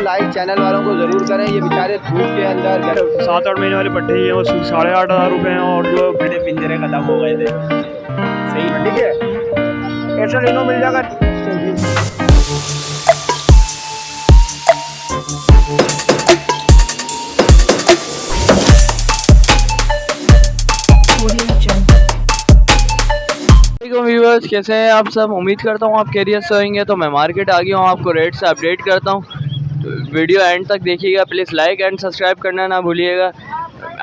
Like channel वालों को ज़रूर करें। ये बेचारे धूप के अंदर 7-8 महीने वाले पट्टे ही हैं वो 8,500 रुपये हैं। और जो बड़े पिंजरे खत्म हो गए थे। सही ठीक है, ऐसा लेनो मिल जाएगा। व्यूअर्स, कैसे हैं आप सब? उम्मीद करता हूँ आप खैरियत से होंगे। तो मैं मार्केट आ गया हूँ, आपको रेट से अपडेट करता हूँ। तो वीडियो एंड तक देखिएगा, प्लीज़ लाइक एंड सब्सक्राइब करना ना भूलिएगा।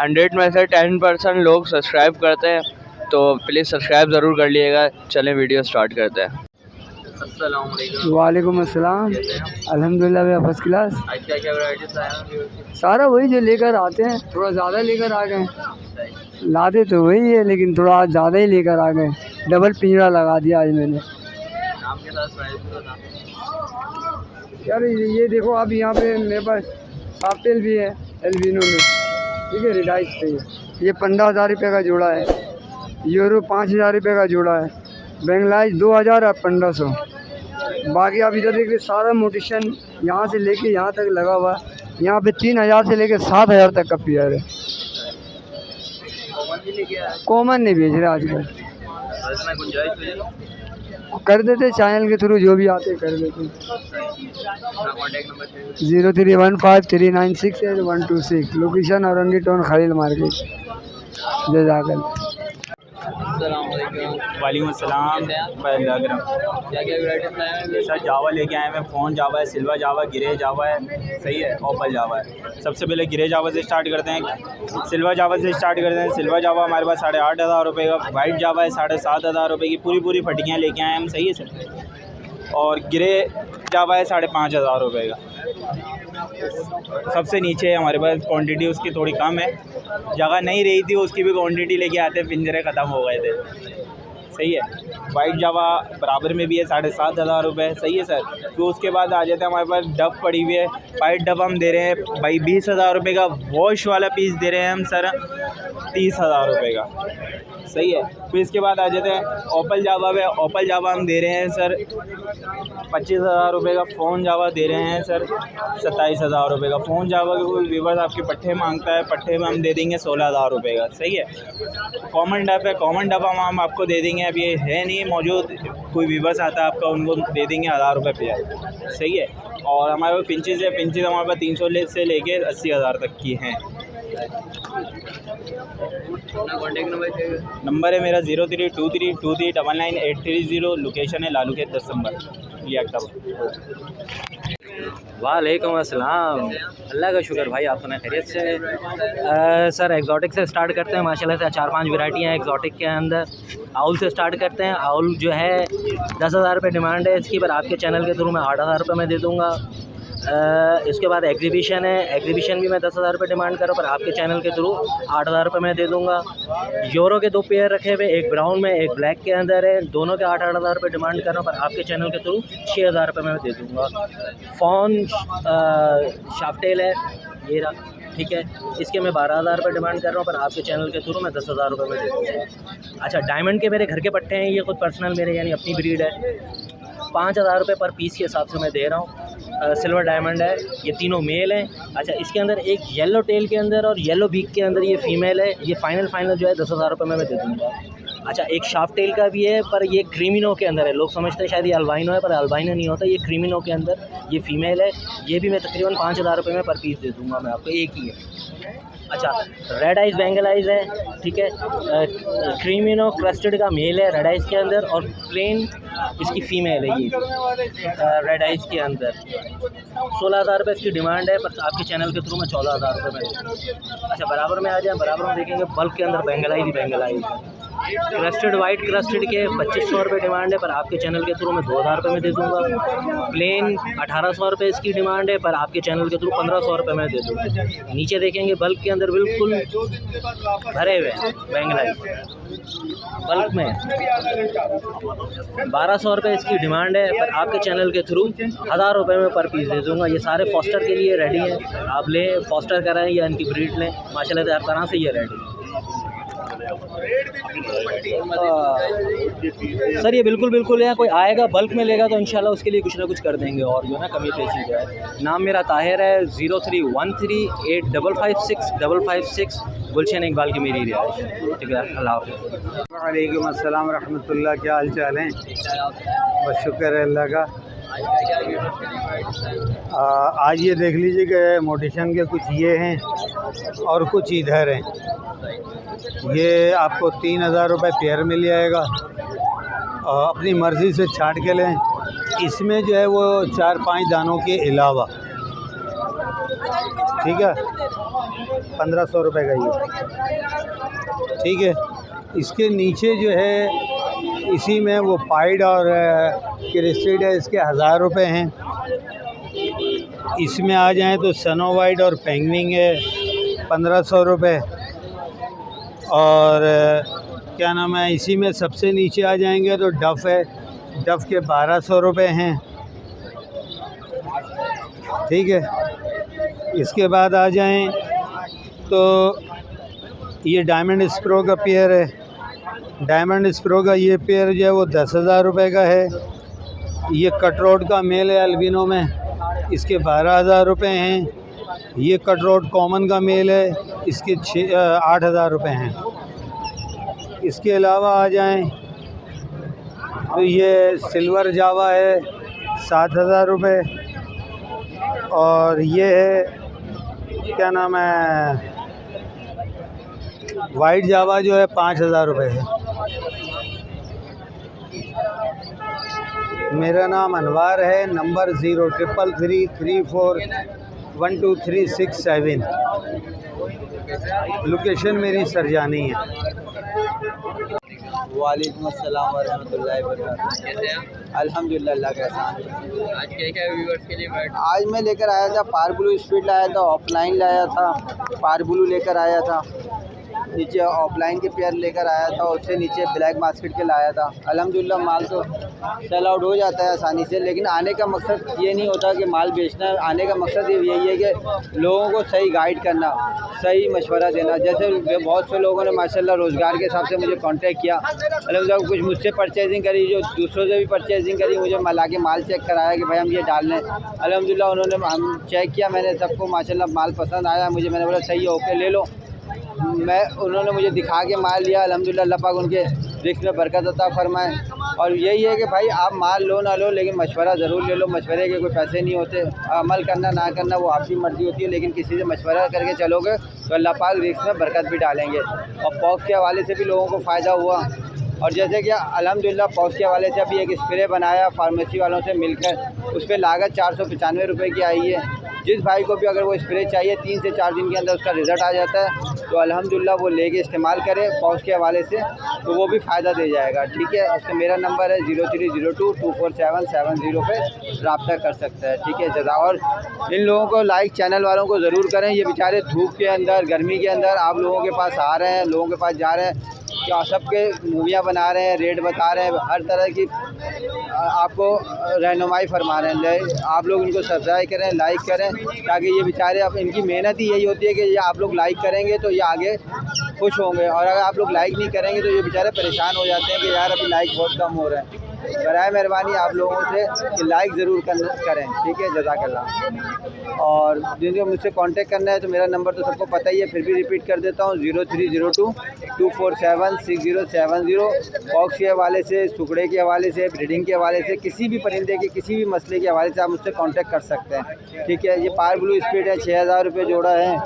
100 में से 10% लोग सब्सक्राइब करते हैं, तो प्लीज़ सब्सक्राइब ज़रूर कर लीजिएगा। चलें वीडियो स्टार्ट करते हैं। अस्सलाम वालेकुम। वालेकुम अस्सलाम। अल्हम्दुलिल्लाह भैया फर्स्ट क्लास। आज क्या क्या वैराइटीज आया है? सारा वही जो लेकर आते हैं, थोड़ा ज़्यादा लेकर आ गए। लाते तो वही है लेकिन थोड़ा आज ज़्यादा ही लेकर आ गए। डबल पिंजरा लगा दिया आज मैंने। नाम के साथ प्राइस बता। यार ये देखो, आप यहाँ पे मेरे पास सॉफ्टेल भी है एल्बिनो में, ठीक है, रिडाइस पे ये 15,000 रुपये का जोड़ा है। यूरो 5,000 रुपये का जोड़ा है। बेंगलाइज 2,000 और 1,500। बाकी आप इधर देखिए, सारा मोटिशन यहाँ से लेके यहाँ तक लगा हुआ है। यहाँ पे 3,000 से लेके 7,000 तक का पेयर है। कॉमन नहीं बेच रहे आजकल, कर देते चैनल के थ्रू, जो भी आते कर देते। 0315396126 location Orangi Town Khalil Market. जज़ाकल्लाह। वालेकुम अस्सलाम। क्या क्या क्या वैराइटीज लाए हैं? सर जावा लेके आए हैं। फ़ोन जावा है, सिल्वर जावा, ग्रे जावा है, सही है, ओपल जावा है। सबसे पहले ग्रे जावा से स्टार्ट करते हैं, सिल्वर जावा से स्टार्ट करते हैं। सिल्वर जावा हमारे पास 8,500 रुपये का। वाइट जावा है 7,500 रुपये की। पूरी फटियाँ लेके आए हम, सही है सर। और ग्रे जावा है 5,500 रुपये का। सबसे नीचे है हमारे पास, क्वांटिटी उसकी थोड़ी कम है, जगह नहीं रही थी, उसकी भी क्वांटिटी लेके आते, पिंजरे ख़त्म हो गए थे, सही है। वाइट जावा बराबर में भी है 7,500 रुपये, सही है सर। तो उसके बाद आ जाते हैं हमारे पास डब पड़ी हुई है। वाइट डब हम दे रहे हैं भाई 20,000 रुपये का। वॉश वाला पीस दे रहे हैं हम सर 30,000 रुपये का, सही है। फिर इसके बाद आ जाते हैं ओपल जावा में। ओपल जावा हम दे रहे हैं सर 25,000 रुपये का। फ़ोन जावा दे रहे हैं सर 27,000 रुपये का। फ़ोन जावा के कोई व्यूवर आपके पट्टे मांगता है, पट्टे में हम दे देंगे 16,000 रुपये का, सही है। कॉमन डब है, कॉमन डब हम आपको दे देंगे, अब ये है नहीं मौजूद, कोई व्यूवर्स आता है आपका, उनको दे देंगे 1,000 रुपये पेयर, सही है। और हमारे पास पिंचेस है, पिंचेस हमारे पास 300 से लेके 80,000 तक की हैं। नंबर है मेरा 032323999830। लोकेशन है लालू खेत 10 नंबर, ये अक्टूबर। वालेकुम अस्सलाम। अल्लाह का शुक्र भाई, आप सुना खैरियत से। सर एग्जॉटिक से स्टार्ट करते हैं। माशाल्लाह से 4-5 वैरायटी हैं एग्जॉटिक के अंदर। आउल से स्टार्ट करते हैं। आउल जो है 10,000 रुपये डिमांड है इसकी, पर आपके चैनल के थ्रू मैं 8,000 रुपये में दे दूँगा। इसके बाद एग्जीबिशन है। एग्जीबिशन भी मैं 10,000 रुपये डिमांड कर रहा हूँ, पर आपके चैनल के थ्रू 8,000 रुपये में दे दूँगा। यूरो के 2 पेयर रखे हुए, एक ब्राउन में एक ब्लैक के अंदर है, दोनों के 8,000 रुपये डिमांड कर रहा हूँ, पर आपके चैनल के थ्रू 6,000 रुपये में दे दूँगा। फ़ोन शाफ्टेल है ये रहा, ठीक है, इसके मैं 12,000 रुपये डिमांड कर रहा हूँ, पर आपके चैनल के थ्रू मैं 10,000 रुपये में दे दूँगा। अच्छा, डायमंड के मेरे घर के पट्टे हैं, ये खुद पर्सनल मेरे यानी अपनी ब्रीड है। 5,000 रुपये पर पीस के हिसाब से मैं दे रहा हूँ। सिल्वर डायमंड है, ये तीनों मेल हैं। अच्छा, इसके अंदर एक येलो टेल के अंदर और येलो बीक के अंदर ये फ़ीमेल है। ये फाइनल जो है 10,000 रुपये में मैं दे दूँगा। अच्छा, एक शार्प टेल का भी है, पर ये क्रीमिनो के अंदर है। लोग समझते हैं शायद ये अल्बाइनो है, पर अल्बाइनो नहीं होता, ये क्रीमिनो के अंदर ये फ़ीमेल है। ये भी मैं तकरीबन 5,000 रुपये में पर पीस दे दूँगा मैं आपको, एक ही है। अच्छा, रेड आइज़ बेंगल आइज़ है, ठीक है, क्रीमिनो क्रस्टेड का मेल है रेड आइज़ के अंदर, और प्लेन इसकी फ़ीमेल है ये रेड आइज़ के अंदर। 16,000 रुपये इसकी डिमांड है, पर आपके चैनल के थ्रू मैं 14,000 रुपये में। अच्छा, बराबर में आ जाए, बराबर में देखेंगे बल्क के अंदर Bengal eyes crusted white crusted के 2,500 रुपये डिमांड है, पर आपके चैनल के थ्रू मैं 2,000 रुपये में दे दूँगा। प्लेन 1,800 रुपये इसकी डिमांड है, पर आपके चैनल के थ्रू 1,500 रुपये में दे दूँगा। नीचे देखेंगे बल्क के अंदर बिल्कुल भरे हुए बेंगलाई बल्क में 1,200 रुपये इसकी डिमांड है, पर आपके चैनल के थ्रू 1,000 रुपये में पर पीस दे दूँगा। ये सारे फॉस्टर के लिए रेडी हैं, आप लें, फॉस्टर कराएँ या इनकी ब्रीड लें, माशाल्लाह से हर तरह से ये रेडी है। सर ये बिल्कुल है, कोई आएगा बल्क में लेगा तो इंशाल्लाह उसके लिए कुछ ना कुछ कर देंगे और जो है ना कमी पेशी जो है। नाम मेरा ताहिर है, 0313855656 गुलशन इकबाल की मेरी रिहाइश। ठीक है, अल्लाह हाफ़िज़। वालेकुम अस्सलाम रहमतुल्लाह, क्या हाल चाल हैं? बस शुक्र है अल्लाह का। आज ये देख लीजिए कि मोटिशन के कुछ ये हैं और कुछ इधर हैं। ये आपको 3000 रुपये पेयर मिल जाएगा और अपनी मर्ज़ी से छांट के लें। इसमें जो है वो 4-5 दानों के अलावा, ठीक है, 1500 रुपये का ये, ठीक है। इसके नीचे जो है इसी में वो पाइड और क्रिस्टेड है, इसके 1000 रुपये हैं। इसमें आ जाएं तो सनो वाइट और पेंगविंग है 1500 रुपये। और क्या नाम है, इसी में सबसे नीचे आ जाएंगे तो डफ़ है, डफ़ के 1200 रुपये हैं, ठीक है। इसके बाद आ जाएं तो ये डायमंड स्प्रो का पेयर है। डायमंड स्प्रो का ये पेयर जो है वो 10,000 रुपये का है। ये कटरोड का मेल है अल्बिनो में, इसके 12,000 रुपये हैं। ये कटरोड कॉमन का मेल है, इसके 8,000 रुपये हैं। इसके अलावा आ जाएं तो ये सिल्वर जावा है 7,000 रुपये। और ये है क्या नाम है, वाइट जावा जो है 5,000 रुपये है। मेरा नाम अनवार है, नंबर 0333341237। लोकेशन मेरी सरजानी है। वालेकुम अस्सलाम वरहमतुल्लाहि वबरकातुहू। अल्हम्दुलिल्लाह, अल्लाह का एहसान। आज क्या व्यूअर्स के लिए आज मैं लेकर आया था पार ब्लू स्पीड लाया था, ऑफलाइन लाया था, पार ब्लू लेकर आया था, नीचे ऑफलाइन के पेयर लेकर आया था, उससे नीचे ब्लैक मास्केट के लाया था। अल्हम्दुलिल्लाह माल तो सेल आउट हो जाता है आसानी से, लेकिन आने का मकसद ये नहीं होता कि माल बेचना है। आने का मकसद यही है कि लोगों को सही गाइड करना, सही मशवरा देना। जैसे बहुत से लोगों ने माशाल्लाह रोज़गार के हिसाब से मुझे कांटेक्ट किया, अल्हम्दुलिल्लाह कुछ मुझसे परचेजिंग करी, जो दूसरों से भी परचेजिंग करी, मुझे ला के माल चेक कराया कि भाई हम ये डाल लें। अल्हम्दुलिल्लाह उन्होंने हम चेक किया, मैंने सबको माशाल्लाह माल पसंद आया मुझे, मैंने बोला सही है ओके ले लो। उन्होंने मुझे दिखा के माल लिया, अल्हम्दुलिल्लाह अल्लाह पाक उनके रिस्क में बरकत अता फरमाए। और यही है कि भाई आप माल लो ना लो, लेकिन मशवरा ज़रूर ले लो। मशवरे के कोई पैसे नहीं होते, अमल करना ना करना वो आपकी मर्ज़ी होती है, लेकिन किसी से मशवरा करके चलोगे तो अल्लाह पाक रिस्क में बरकत भी डालेंगे। और पॉक्स के हवाले से भी लोगों को फ़ायदा हुआ। और जैसे कि अल्हम्दुलिल्लाह पॉक्स के हवाले से अभी एक स्प्रे बनाया फार्मेसी वालों से मिलकर, उस पर लागत 495 रुपये की आई है। जिस भाई को भी अगर वो स्प्रे चाहिए 3 से 4 दिन के अंदर उसका रिज़ल्ट आ जाता है, तो अल्हम्दुलिल्लाह वो लेके इस्तेमाल करे पॉक्स के हवाले से, तो वो भी फ़ायदा दे जाएगा। ठीक है, उसका मेरा नंबर है 0302247770 पे रब्ता कर सकता है। ठीक है, जज़ा। और इन लोगों को लाइक चैनल वालों को ज़रूर करें। ये बेचारे धूप के अंदर, गर्मी के अंदर आप लोगों के पास आ रहे हैं, लोगों के पास जा रहे हैं, क्या सबके मूवियाँ बना रहे हैं, रेट बता रहे हैं, हर तरह की आपको रहनुमाई फरमा रहे हैं। आप लोग इनको सब्सक्राइब करें, लाइक करें, ताकि ये बेचारे, अब इनकी मेहनत ही यही होती है कि ये आप लोग लाइक करेंगे तो ये आगे खुश होंगे, और अगर आप लोग लाइक नहीं करेंगे तो ये बेचारे परेशान हो जाते हैं कि यार अभी लाइक बहुत कम हो रहे हैं। बराए मेहरबानी आप लोगों से कि लाइक ज़रूर करें। ठीक है, जज़ाकल्लाह। और जिनको मुझसे कांटेक्ट करना है तो मेरा नंबर तो सबको पता ही है, फिर भी रिपीट कर देता हूँ, 0302247770। पॉक्स के हवाले से, सुकड़े के हवाले से, ब्रीडिंग के हवाले से, किसी भी परिंदे के किसी भी मसले के हवाले से आप मुझसे कांटेक्ट कर सकते हैं। ठीक है, ये पार ब्लू स्पीड है, 6,000 रुपये जोड़ा है।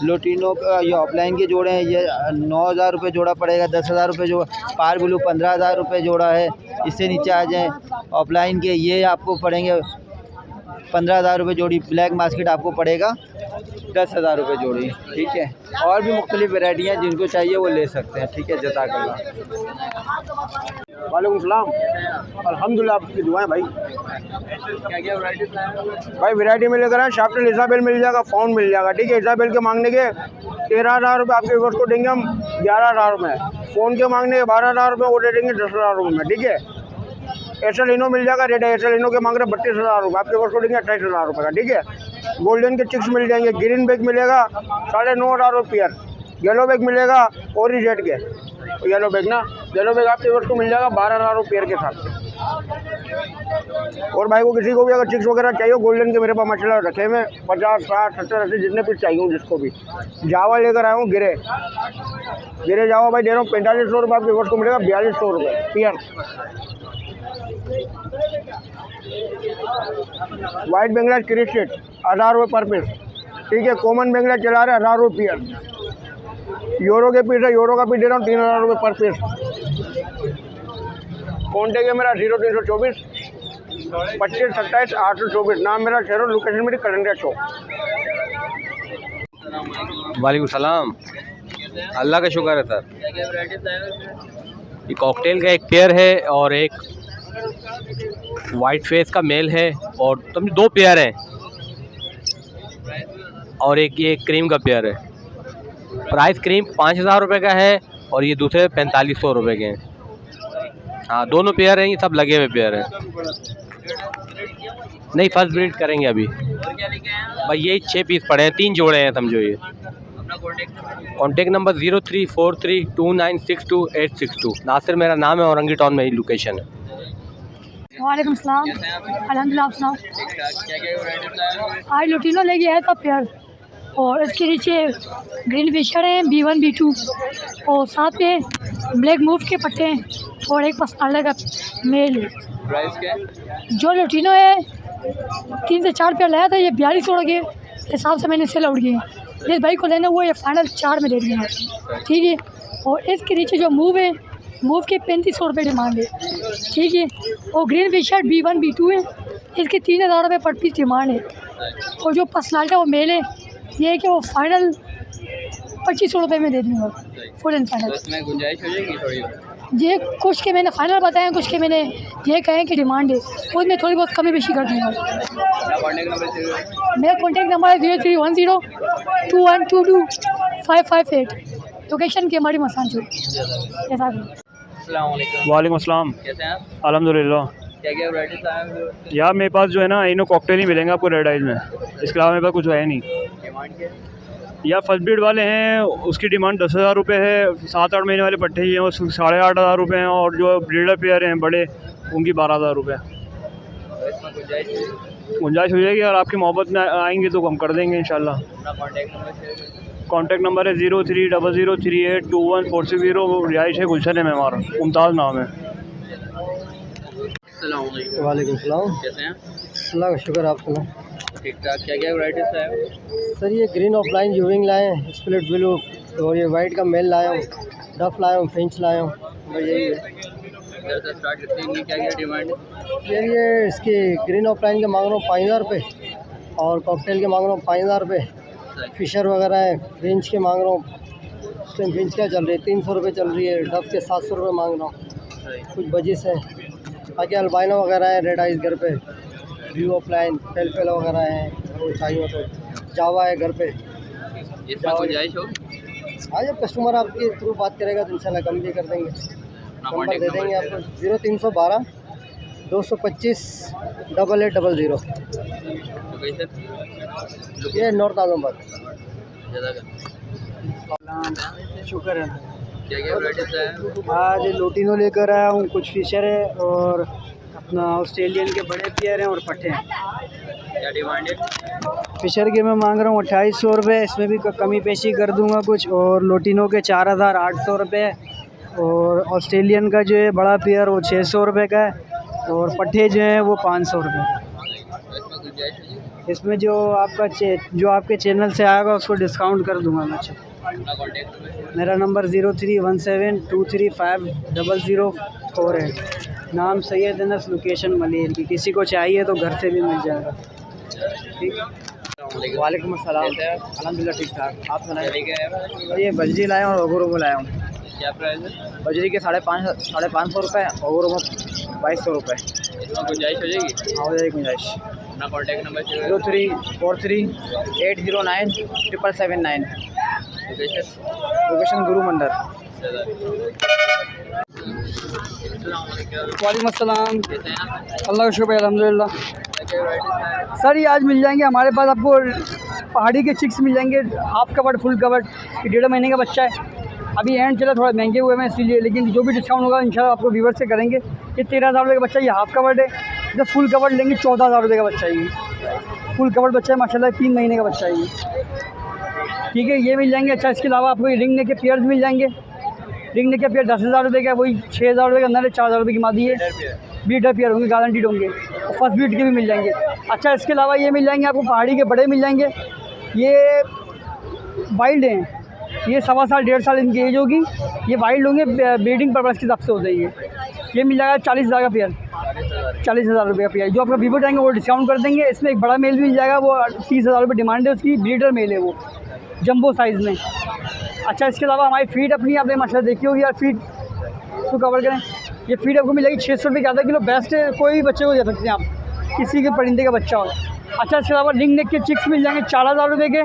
लोटिनो का ये ऑफलाइन के जोड़े हैं, ये 9,000 रुपये जोड़ा पड़ेगा। 10,000 रुपये जो पार ब्लू 15,000 रुपये जोड़ा है। इससे नीचे आ जाएँ ऑफलाइन के, ये आपको पड़ेंगे 15,000 रुपये जोड़ी। ब्लैक मास्केट आपको पड़ेगा 10,000 रुपये जोड़ी। ठीक है, और भी मुख्तलिफ वैरायटी हैं, जिनको चाहिए वो ले सकते हैं। ठीक है, जज़ाकल्लाह। वालेकुम सलाम। अल्हम्दुलिल्लाह, आपकी दुआएं भाई। क्या वैरायटी भाई वैरायटी में लेकर आए, शाफ्टल इजाबेल मिल जाएगा, फाउंड मिल जाएगा। ठीक है, इजाबेल के मांगने के 13,000 रुपये आपके व्यूअर्स को देंगे हम 11,000 रुपये। फ़ोन के मांगने के 12,000 रुपये वो दे देंगे 10,000 रुपये में। ठीक है, एसलिनो मिल जाएगा, रेड एसलिनो के मांग रहे 32,000 रुपये, आपके व्यूअर्स को देंगे 28,000 रुपये का। ठीक है, गोल्डन के चिक्स मिल जाएंगे, ग्रीन बैग मिलेगा 9,500 रुपये पेयर। येलो बैग मिलेगा और ही रेट के येलो बैग ना, येलो बैग आपके वर्ष को मिल जाएगा 12,000 रुपये के साथ से। और भाई को किसी को भी अगर चिक्स वगैरह चाहिए गोल्डन के मेरे पास मछला रखे हुए 50, 60, 70, 80 जितने पीस चाहिए जिसको भी। जावा लेकर आया हूँ गिरे जावा भाई दे रहा हूँ 4500 रुपये आपके वर्ष को मिलेगा 4200 रुपये पियर। वाइट बेंगला क्रिस्टेड 1000 रुपये पर पीस, ठीक है। कॉमन बेंगला चला रहे 1000 रुपये पियर। यूरो के पीस है, यूरो का पीस दे रहा हूँ 3000 रुपये पर पीस। कॉन्टेक्ट है मेरा 0324 25 27 824। नाम मेरा शेरो, लोकेशन मेरी करंडिया चौक। वालेकुम सलाम। अल्लाह का शुक्र है सर। ये कॉकटेल का एक पेयर है और एक वाइट फेस का मेल है और तुम 2 पेयर हैं और एक ये क्रीम का पेयर है। प्राइस क्रीम 5000 रुपये का है और ये दूसरे 4500 रुपये के हैं। हाँ दोनों पेयर हैं, ये सब लगे हुए पेयर हैं। नहीं फर्स्ट ब्रीड करेंगे अभी भाई। ये 6 पीस पड़े हैं, 3 जोड़े हैं समझो। ये कॉन्टेक्ट नंबर 03432962 नासिर मेरा नाम है, औरंगी टाउन में ही लोकेशन है। वालेकुम सलाम। अल्हम्दुलिल्लाह आप सुनाओ। आज लुटिनो लेके आया था पेयर और इसके नीचे ग्रीन फिशर हैं B1 B2 और साथ में ब्लैक मूव के पट्टे हैं और एक पसनाले का मेल है। जो लुटिनो है 3 से 4 पेयर लाया था, ये 4200 के हिसाब से मैंने सेल आउट किए। जिस भाई को लेना वो ये फाइनल 4 में दे दिए हैं, ठीक है। और इसके नीचे जो मूव है, मूव के 3500 रुपये डिमांड है, ठीक है। और ग्रीन फिशर B1 B2 है, इसके 3000 रुपये पर पीस डिमांड है। और जो पर्सनालिटी वो मेल है, ये है कि वो फाइनल 2500 रुपये में दे दूँगा फुल एंड फाइनल। इसमें गुंजाइश हो जाएगी थोड़ी? ये कुछ के मैंने फाइनल बताया, कुछ के मैंने ये कहें कि डिमांड है, उसमें थोड़ी बहुत कमी बेशी कर दूँगा। मेरा कॉन्टैक्ट नंबर है 03102122 लोकेशन की हमारी मसान चौक। वालेकुम अस्सलाम। कैसे हैं आप? अल्हम्दुलिल्लाह। क्या वैराइटीज आए हैं? यार मेरे पास जो है ना इनो कॉकटेल ही मिलेंगे आपको रेड आइज में, इसके अलावा मेरे पास कुछ है नहीं। डिमांड क्या? यार फर्स्ट ब्रीड वाले हैं उसकी डिमांड 10,000 रुपये है। 7-8 महीने वाले पट्टे ही हैं वो 8,500 रुपये हैं और जो ब्रीडर पेयर हैं बड़े उनकी 12,000 रुपये। गुंजाइश हो जाएगी और आपकी मोहब्बत में आएंगे तो हम कर देंगे इंशाल्लाह। कॉन्टैक्ट नंबर है 0300382140। रिहाइश है गुलशन है में हमारा, मुमताज़ नाम है। वालेकुम सलाम। कैसे हैं? अल्लाह का शुक्र। आप सुना ठीक ठाक। क्या वैराइटीज आए हैं? सर ये ग्रीन ऑफलाइन यूविंग लाए हैं, स्प्लिट ब्लू और ये वाइट का मेल लाया हूँ, डफ लाया हूँ, फिंच लाया हूँ, बस यही है। स्टार्ट करते हैं, क्या डिमांड है? ये इसकी ग्रीन ऑफलाइन के मांग रहा हूँ 5000 रुपये और कॉकटेल के मांग रहा हूँ 5000 रुपये। फिशर वगैरह है, फिंच के मांग रहा हूँ, उस टाइम फिंच क्या चल रही है 300 रुपये चल रही है। डफ के 700 रुपये मांग रहा हूँ। कुछ बजिस है, बाकी अल्बाइनो वगैरह है, रेड आइज घर पे, व्यू ऑफलाइन फेल वगैरह है, वो चाहिए तो जावा है घर पे। इसमें गुंजाइश होगी? हाँ जब कस्टमर आपके थ्रू बात करेगा तो इंशाल्लाह कम भी कर देंगे। नंबर दे देंगे आपको 0312 225 8800। ये नॉर्थ आजमबाद। शुक्र है। क्या वैराइटीज आए हैं? आज लोटिनो लेकर आया हूँ, कुछ फिशर है और अपना ऑस्ट्रेलियन के बड़े पेयर हैं और पट्टे हैं। क्या डिमांड है? फिशर के मैं मांग रहा हूँ 2800 रुपये, इसमें भी कमी पेशी कर दूंगा कुछ। और लोटिनो के 4800 रुपये और ऑस्ट्रेलियन का जो है बड़ा पेयर वो 600 रुपये का है और पट्टे जो हैं वो 500 रुपये। इसमें जो आपके चैनल से आएगा उसको डिस्काउंट कर दूंगा मैं। मेरा नंबर 0317235004 है। नाम सैयद अनस, लोकेशन मलेर की। किसी को चाहिए तो घर से भी मिल जाएगा, ठीक। वालेकुम अस्सलाम। अल्हम्दुलिल्लाह ठीक ठाक। आप सुनाइए? ये बजरी लाया हूँ और अगुरो में लाया हूँ। क्या प्राइस है? बजरी के 550 रुपये, अगुरो में 2200 रुपये। इसमें गुंजाइश हो जाएगी? हाँ हो जाएगी गुंजाइश। अपना कॉन्टैक्ट नंबर 0343809779। लोकेशन गुरु मंदिर। वालेकुम अस्सलाम। अल्लाह का शुक्र है अल्हम्दुलिल्लाह। सर ये आज मिल जाएंगे हमारे पास आपको पहाड़ी के चिक्स मिल जाएंगे, हाफ कवर्ड फुल कवर्ड। ये 1.5 महीने का बच्चा है, अभी एंड चला, थोड़ा महंगे हुए हैं इसीलिए, लेकिन जो भी डिस्काउंट होगा इंशाल्लाह आपको व्यूवर से करेंगे। ये 13,000 रुपये का बच्चा, ये हाफ कवर्ड है। जब फुल कवर्ड लेंगे 14,000 रुपये का बच्चा है। ये फुल कवर्ड बच्चा है माशाल्लाह, 3 महीने का बच्चा है ये, ठीक है। ये मिल जाएंगे। अच्छा, इसके अलावा आपको रिंग नेक के पेयर्स मिल जाएंगे। रिंग नेक के पेयर 10,000 रुपये का, वही 6,000 रुपये का नर है, 4,000 रुपये की मादी है। बीटर पेयर होंगे, गारंटीड होंगे, और फर्स्ट बीट के भी मिल जाएंगे। अच्छा, इसके अलावा ये मिल जाएंगे आपको पहाड़ी के बड़े मिल जाएंगे। ये वाइल्ड हैं, ये 1.25 साल 1.5 साल इनकी एज होगी। ये वाइल्ड होंगे, ब्रीडिंग पर्पज़ के हिसाब से होता है ये मिल जाएगा 40,000 का पेयर, 40,000 रुपये का पेयर। जो आपका वीवर आएंगे वो डिस्काउंट कर देंगे। इसमें एक बड़ा मेल मिल जाएगा, वो 30,000 रुपये डिमांड है उसकी, ब्रीडर मेल है वो, जंबो साइज़ में। अच्छा, इसके अलावा हमारी फीड अपनी आपने माशाल्लाह देखी होगी यार, फीड उसको कवर करें। ये फीड आपको मिलेगी 600 रुपये की आधा किलो, बेस्ट है, कोई भी बच्चे को दे सकते हैं आप, किसी के परिंदे का बच्चा हो। अच्छा, इसके अलावा रिंग नेक के चिक्स मिल जाएंगे 4,000 रुपये के।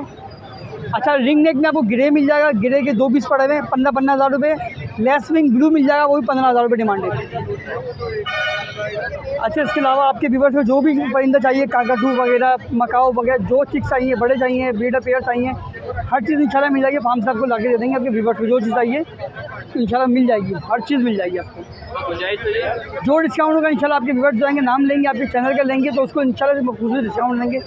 अच्छा, रिंग नेक में आपको ग्रे मिल जाएगा, ग्रे के 2 पीस पड़े हुए हैं, 15,000 रुपये। लेस विंग ब्लू मिल जाएगा, वो भी 15,000 रुपये डिमांड है। अच्छा, इसके अलावा आपके व्यूवर्स में जो भी परिंदा चाहिए, काकाटू वगैरह, मकाओ वगैरह, जो चिक्स चाहिए, बड़े चाहिए, ब्रीडर पेयर चाहिए, हर चीज़ इंशाल्लाह मिल जाएगी। फार्म से आपको ला के दे देंगे। आपके व्यूवर्स को जो चीज़ चाहिए इंशाल्लाह मिल जाएगी, हर चीज़ मिल जाएगी आपको। जो डिस्काउंट होगा इंशाल्लाह आपके व्यूवर्स जो आएंगे, नाम लेंगे, आपके चैनल का लेंगे, तो उसको इंशाल्लाह मखसूस डिस्काउंट देंगे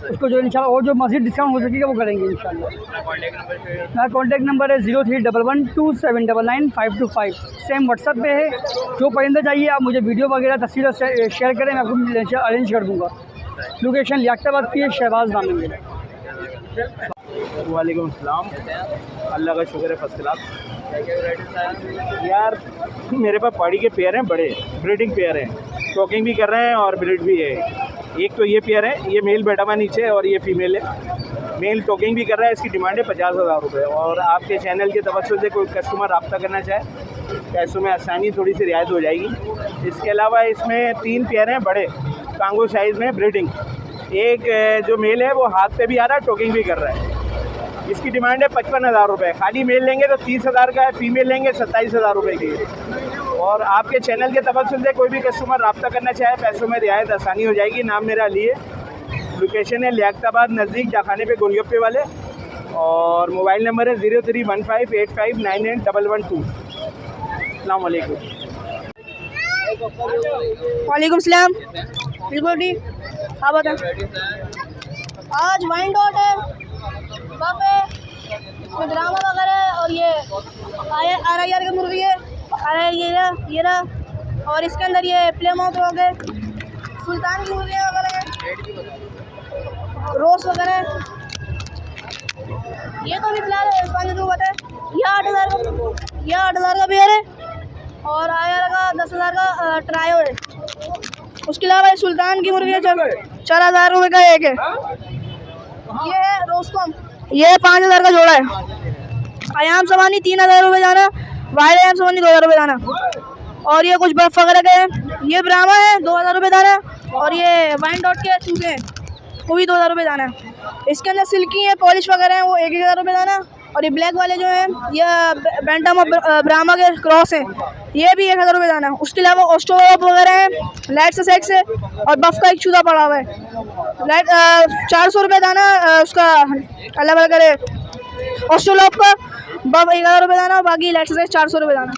उसको, जो इंशाल्लाह और जो मज़ीद डिस्काउंट हो सकेगा वो करेंगे इंशाल्लाह। मेरा कॉन्टैक्ट नंबर है 031112799525, सेम व्हाट्सअप पे है। जो परिंदा चाहिए आप मुझे वीडियो वगैरह तस्वीर शेयर करें, मैं आपको अरेंज कर दूँगा। लोकेशन लियाकताबाद की है, शहबाज नाम है मेरा। वालेकुम अस्सलाम, अल्लाह का शुक्र है फर्स्ट क्लास। यार मेरे पास पहाड़ी के पेयर हैं, बड़े ब्रीडिंग पेयर हैं, टॉकिंग भी कर रहे हैं और ब्रीड भी है। एक तो ये पेयर है, ये मेल बैठा हुआ नीचे और ये फीमेल है। मेल टॉकिंग भी कर रहा है, इसकी डिमांड है 50,000 रुपये। और आपके चैनल के तवज्जो से कोई कस्टमर रब्ता करना चाहे, पैसों में आसानी थोड़ी सी रियायत हो जाएगी। इसके अलावा इसमें 3 पेयर हैं बड़े कांगो साइज़ में ब्रीडिंग। एक जो मेल है वो हाथ पे भी आ रहा है, टॉकिंग भी कर रहा है। इसकी डिमांड है 55,000 रुपये। खाली मेल लेंगे तो 30,000 का है, फीमेल लेंगे 27,000 रुपये की। और आपके चैनल के तवज्जो से कोई भी कस्टमर रब्ता करना चाहे, पैसों में रियायत आसानी हो जाएगी। नाम मेरा अली है, लोकेशन है लियाकताबाद नज़दीक जाखाने पे गोलगप्पे वाले, और मोबाइल नंबर है 031585981112। अस्सलाम वालेकुम। वालेकुम सलाम। बिल्कुल ठीक, हाँ बताएं। आज वाइन डॉट है, बफ है, इसमें ड्रामा वगैरह है, और ये RIR की मुर्गी है, ये रहा, और इसके अंदर ये प्ले माउथ हो गए, सुल्तान की मुर्गियाँ वगैरह है, रोस वगैरह है। ये तो अभी फिलहाल जो बताए, ये 8,000 का पेयर है, और IR का 10,000 का ट्रायो है। उसके अलावा ये सुल्तान की मुर्गी है, 4,000 रुपये का एक है। ये है रोस्कॉम, ये 5,000 का जोड़ा है। आयाम सवानी 3,000 रुपये जाना, वाइड आयाम सवानी 2,000 रुपये जाना, और ये कुछ बर्फ वगैरह के हैं। ये ब्राह्मा है, 2,000 रुपये दाना, और ये वाइन डॉट के चूजे हैं, वो भी 2,000 रुपये दाना है। इसके अंदर सिल्की है, पॉलिश वगैरह हैं, वो 1,000 रुपये दाना, और ये ब्लैक वाले जो हैं ये बैंटम और ब्राह्मा के क्रॉस हैं, ये भी 1,000 रुपये दाना। उसके अलावा ऑस्ट्रोलॉप वगैरह हैं, लाइट से सेक्स है, और बफ का एक चूजा पड़ा हुआ है, लाइट 400 रुपये दाना उसका, अल्लाह भला करे। ऑस्ट्रोलॉप का बफ 1,000 रुपये दाना, बाकी लाइट से सेक्स 400 रुपये दाना।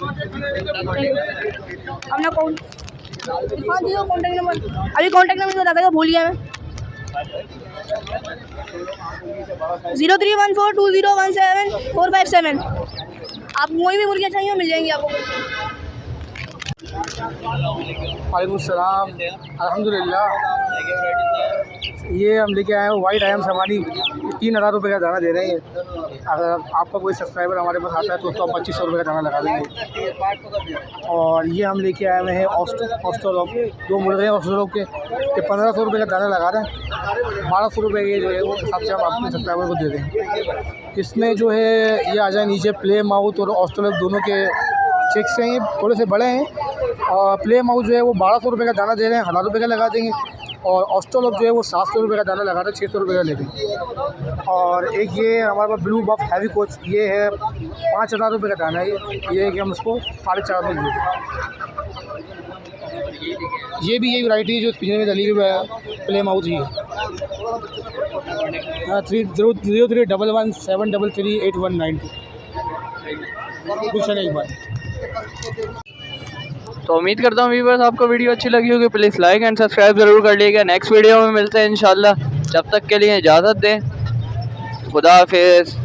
अपना कॉन्टैक्ट नंबर, अभी कॉन्टैक्ट नंबर बता देगा, भूल गया मैं। 03142017 आप कोई भी मुर्गियाँ चाहिए मिल जाएंगी आपको। वालेकुम सलाम, अल्हम्दुलिल्लाह। ये हम लेके आए हैं वाइट आयम सवानी, 3,000 रुपये का दाना दे रहे हैं। अगर आपका कोई सब्सक्राइबर हमारे पास आता है तो उसको 2,500 रुपये का दाना लगा देंगे। और ये हम लेके आए हुए हैं ऑस्ट्रोलॉप, 2 मुर्गे हैं ऑस्ट्रोलॉप के, ये 1,500 रुपये का दाना लगा रहे हैं। 1,200 रुपये के जो है वो हिसाब से हम अपने सब्सक्राइबर को दे देंगे। इसमें जो है ये आ जाए नीचे, प्ले माउथ और ऑस्ट्रोलॉप दोनों के चिक्स हैं, ये थोड़े से बड़े हैं। और प्ले माउथ जो है वो 1,200 रुपये का दाना दे रहे हैं, 1,000 रुपये का लगा देंगे। और ऑस्ट्रोलॉप जो है वो 700 रुपये का दाना लगा रहे हैं, 600 रुपये का ले देंगे। और एक ये हमारे पास ब्लू बफ हैवी कोच, ये है 5,000 रुपये का दाना है। ये कि हम उसको 4,500 में दे दें। ये भी यही वैरायटी है जो पिछले में डली हुई है, प्ले माउथ ही है। 30311733819 पूछा एक बार। तो उम्मीद करता हूँ व्यूअर्स आपको वीडियो अच्छी लगी होगी। प्लीज़ लाइक एंड सब्सक्राइब ज़रूर कर लीजिएगा। नेक्स्ट वीडियो में मिलते हैं इंशाल्लाह। जब तक के लिए इजाज़त दें। खुदा हाफिज़।